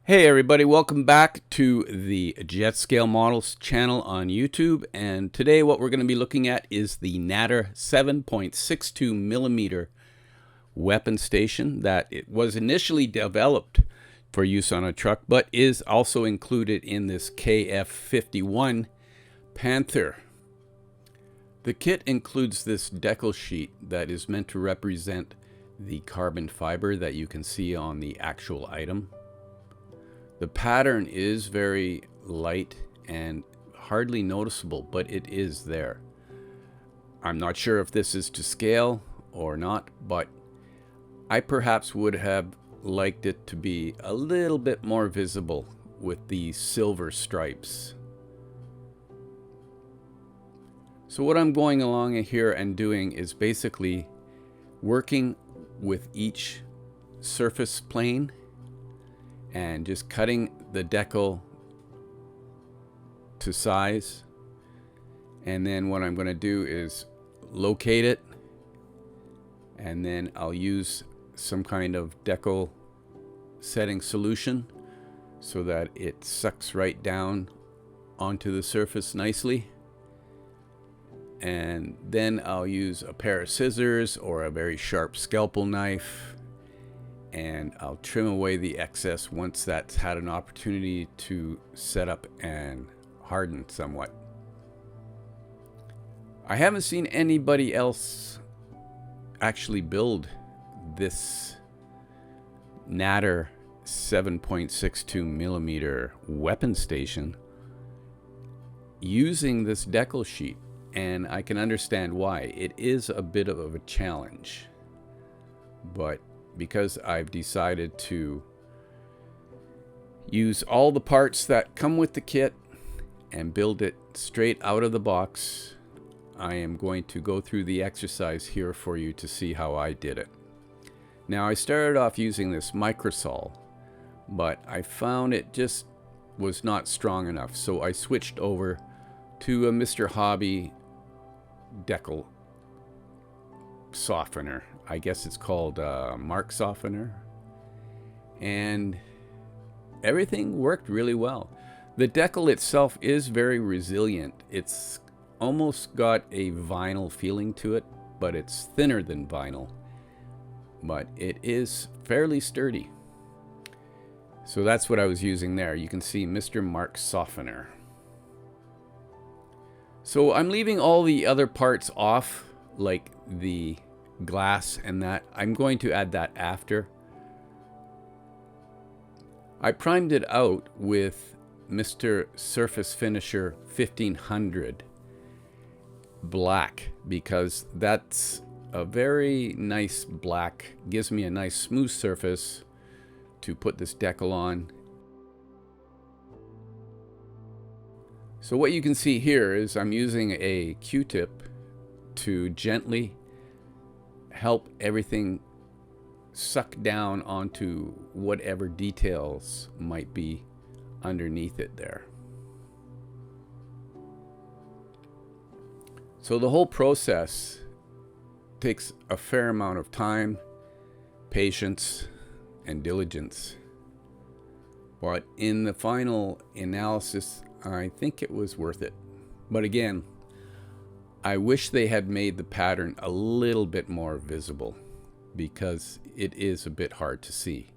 Hey everybody, welcome back to the Jet Scale Models channel on YouTube, and today what we're going to be looking at is the Natter 7.62 millimeter weapon station that it was initially developed for use on a truck, but is also included in this KF51 Panther. The kit includes this decal sheet that is meant to represent the carbon fiber that you can see on the actual item. The pattern is very light and hardly noticeable, but it is there. I'm not sure if this is to scale or not, but I perhaps would have liked it to be a little bit more visible with the silver stripes. So what I'm going along here and doing is basically working with each surface plane and just cutting the decal to size. And then what I'm going to do is locate it, and then I'll use some kind of decal setting solution so that it sucks right down onto the surface nicely. And then I'll use a pair of scissors or a very sharp scalpel knife, and I'll trim away the excess once that's had an opportunity to set up and harden somewhat. I haven't seen anybody else actually build this Natter 7.62 millimeter weapon station using this decal sheet, and I can understand why. It is a bit of a challenge, but because I've decided to use all the parts that come with the kit and build it straight out of the box, I am going to go through the exercise here for you to see how I did it. Now, I started off using this microsol, but I found it just was not strong enough, so I switched over to a Mr. Hobby decal softener. I guess it's called mark softener, and everything worked really well. The decal itself is very resilient. It's almost got a vinyl feeling to it, but it's thinner than vinyl, but it is fairly sturdy. So that's what I was using there. You can see Mr. Mark Softener. So I'm leaving all the other parts off, like the glass and that. I'm going to add that after. I primed it out with Mr. Surface Finisher 1500 black because that's a very nice black, gives me a nice smooth surface to put this decal on. So what you can see here is I'm using a Q-tip to gently help everything suck down onto whatever details might be underneath it there. So the whole process takes a fair amount of time, patience, and diligence. But in the final analysis, I think it was worth it. But again, I wish they had made the pattern a little bit more visible because it is a bit hard to see.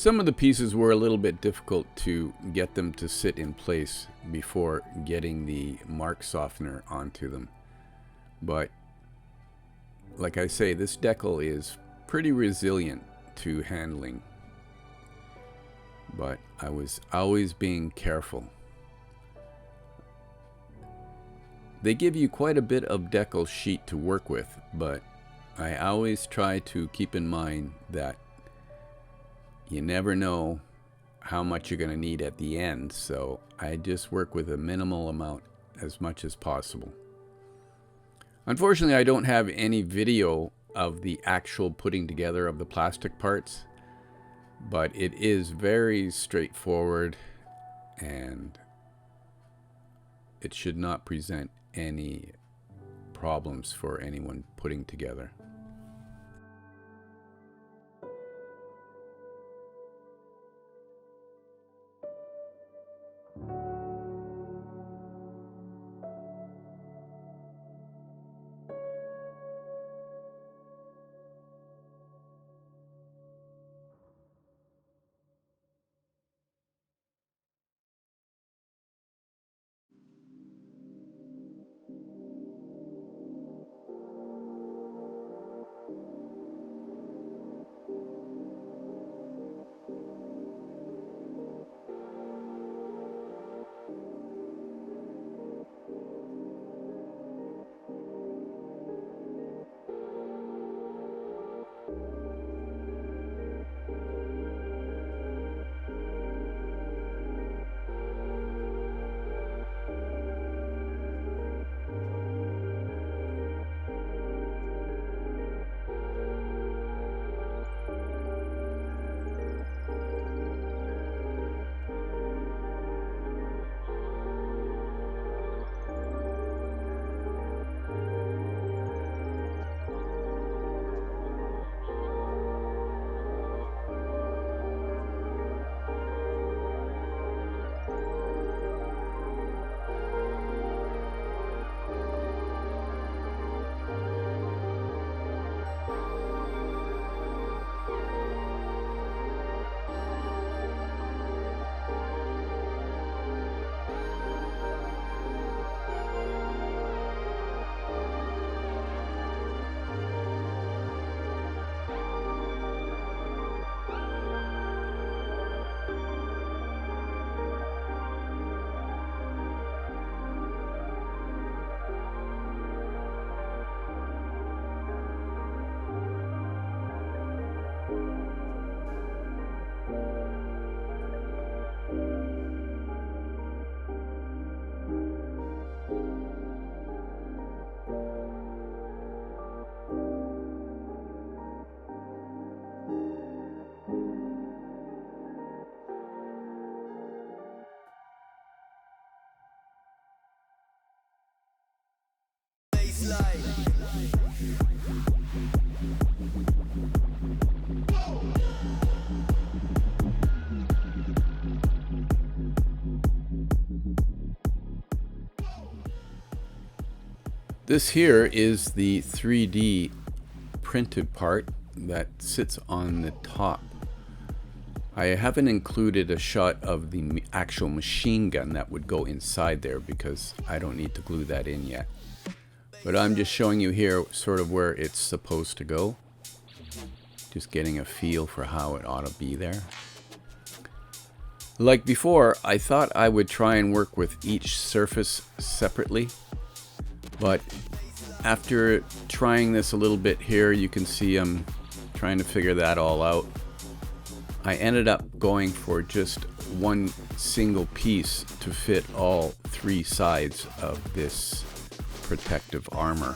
Some of the pieces were a little bit difficult to get them to sit in place before getting the mark softener onto them. But like I say, this decal is pretty resilient to handling. But I was always being careful. They give you quite a bit of decal sheet to work with, but I always try to keep in mind that you never know how much you're going to need at the end, so I just work with a minimal amount as much as possible. Unfortunately, I don't have any video of the actual putting together of the plastic parts, but it is very straightforward and it should not present any problems for anyone putting together. This here is the 3D printed part that sits on the top. I haven't included a shot of the actual machine gun that would go inside there because I don't need to glue that in yet. But I'm just showing you here sort of where it's supposed to go. Just getting a feel for how it ought to be there. Like before, I thought I would try and work with each surface separately. But after trying this a little bit here, you can see I'm trying to figure that all out. I ended up going for just one single piece to fit all three sides of this protective armor.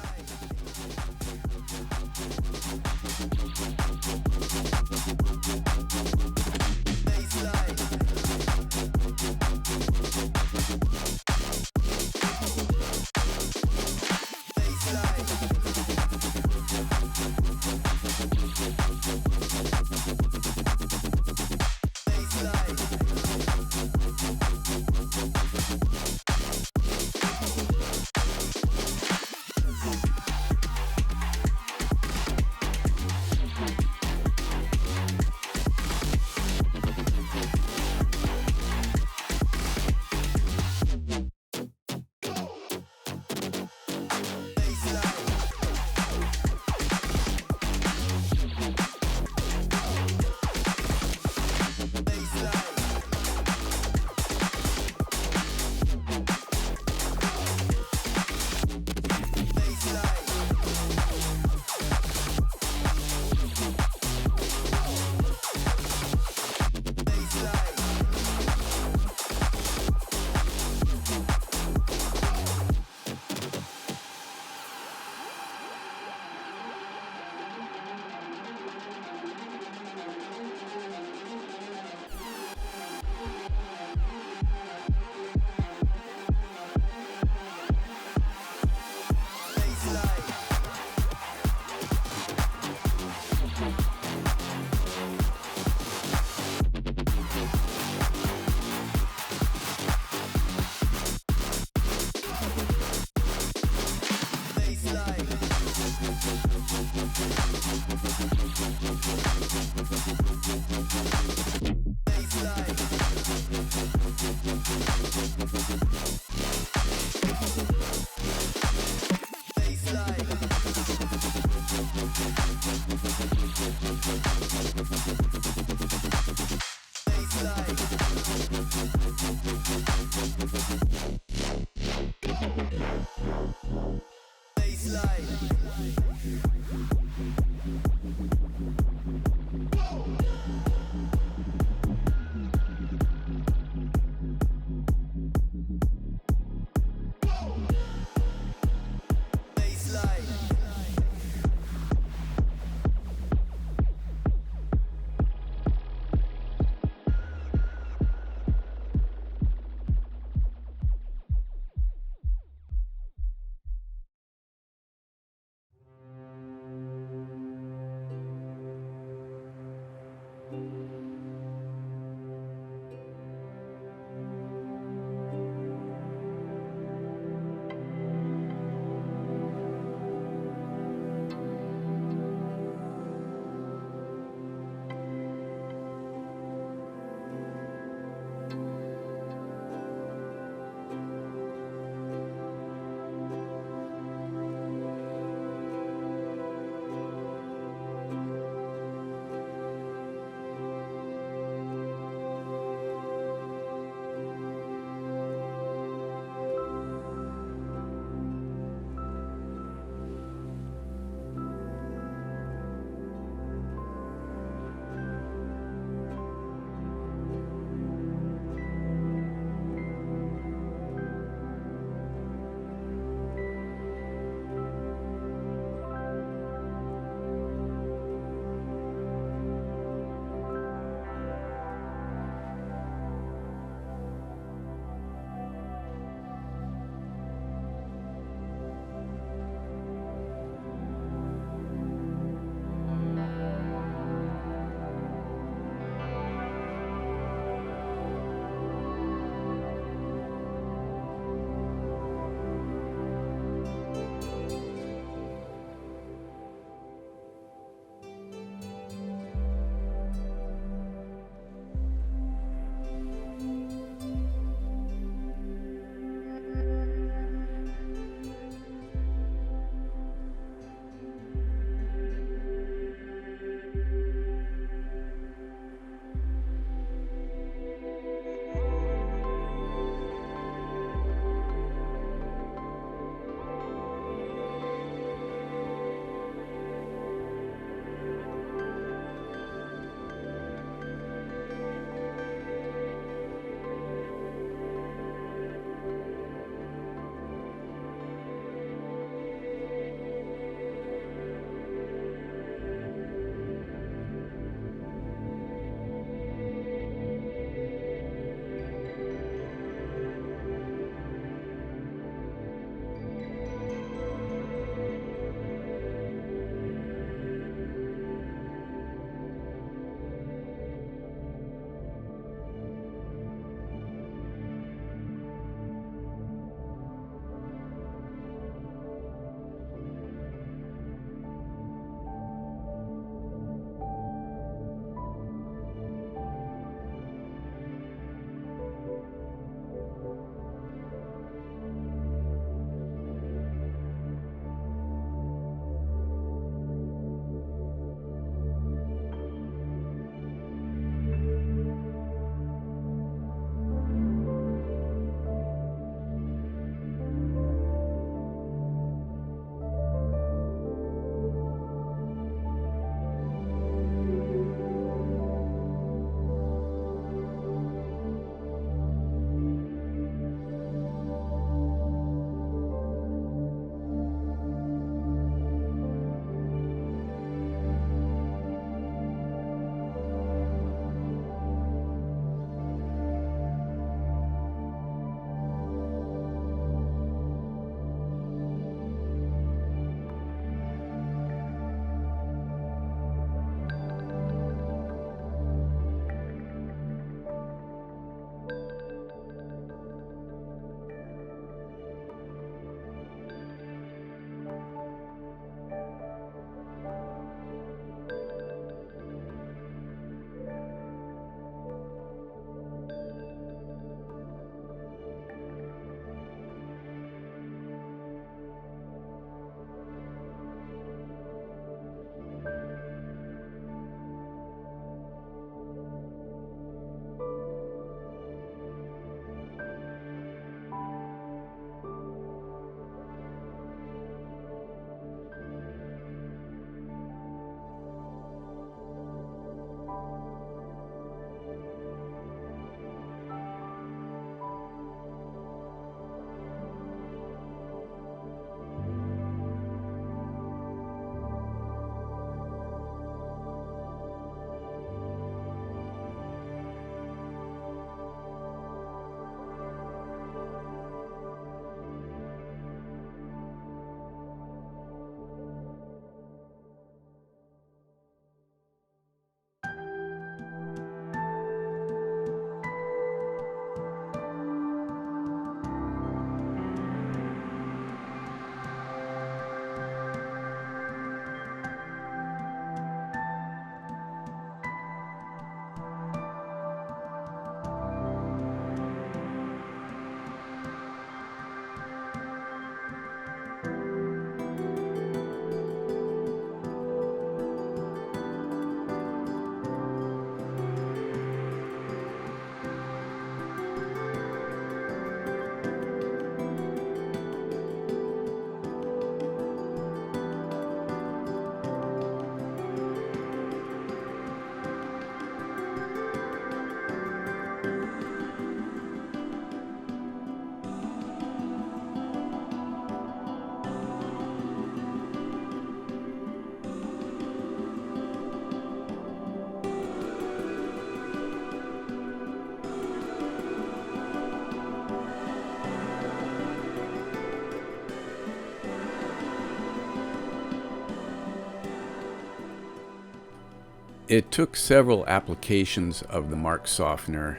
It took several applications of the mark softener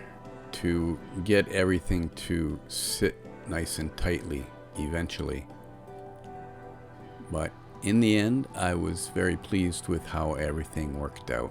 to get everything to sit nice and tightly eventually. But in the end, I was very pleased with how everything worked out.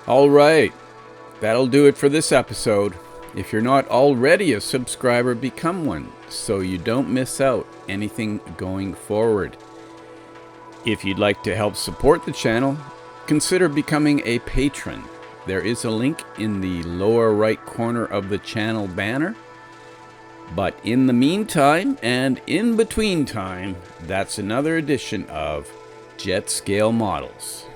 All right, that'll do it for this episode. If you're not already a subscriber, become one so you don't miss out anything going forward. If you'd like to help support the channel, consider becoming a patron. There is a link in the lower right corner of the channel banner. But in the meantime and in between time, that's another edition of Jet Scale Models.